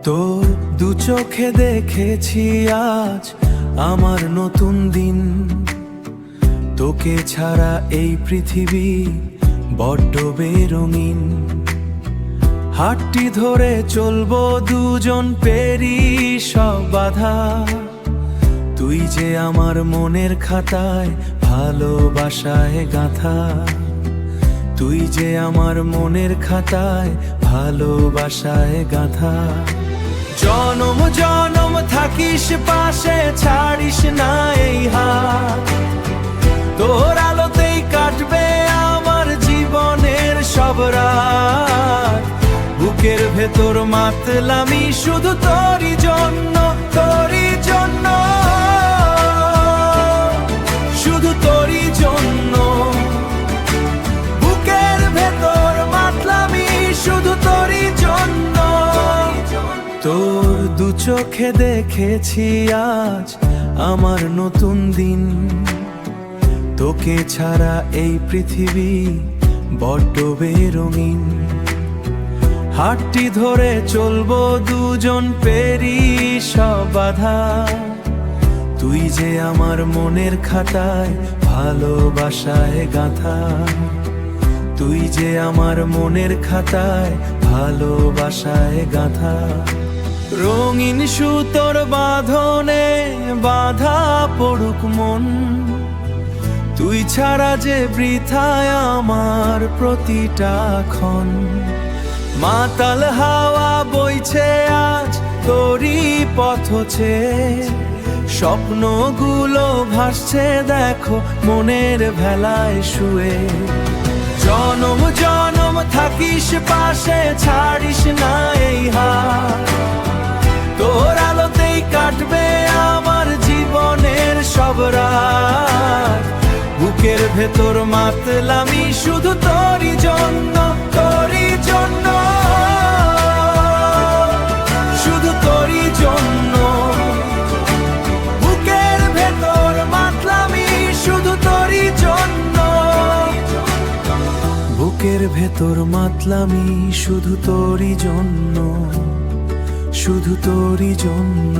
তোর দু চোখে দেখেছি আজ আমার নতুন দিন। তোকে ছাড়া এই পৃথিবী বড্ড বেরঙিন। হাতটি ধরে চলবো দুজন পেরি সব বাধা। তুই যে আমার মনের খাতায় ভালোবাসায় গাঁথা। তুই যে আমার মনের খাতায় ভালোবাসায় গাঁথা। জনম জনম থাকিস পাশে, ছাড়িস না এই হাত। তোর আলোতেই কাটবে আমার জীবনের সব রাত। বুকের ভেতর মাতলামি শুধু তোরই জন্য, তোরই জন্য, শুধু তোরই জন্য। বুকের ভেতর মাতলামি শুধু তোরই জন্য। তোর দু চোখে দেখেছি আজ আমার নতুন দিন। তোকে ছাড়া এই পৃথিবী বড্ড বেরঙিন। হাতটি ধরে চলবো দুজন পেরি সব বাধা। তুই যে আমার মনের খাতায় ভালোবাসায় গাঁথা। তুই যে আমার মনের খাতায় ভালোবাসায় গাঁথা। রঙিন সুতোর বাঁধনে বাঁধা পড়ুক মন। তুই ছাড়া যে বৃথায় আমার প্রতিটা ক্ষণ। মাতাল হাওয়া বইছে আজ তোরই পথ চেয়ে। স্বপ্নগুলো ভাসছে দেখো মনের ভেলায় শুয়ে। জনম জনম থাকিস পাশে, ছাড়িস না এই হাত। তোর আলোতেই কাটবে আমার জীবনের সব রাত। বুকের ভেতর মাতলামি শুধু তোরই জন্য, তোরই জন্য, শুধু তোরই জন্য। বুকের ভেতর মাতলামি শুধু তোরই জন্য। বুকের ভেতর মাতলামি শুধু তোরই জন্য, শুধু তোরই জন্য।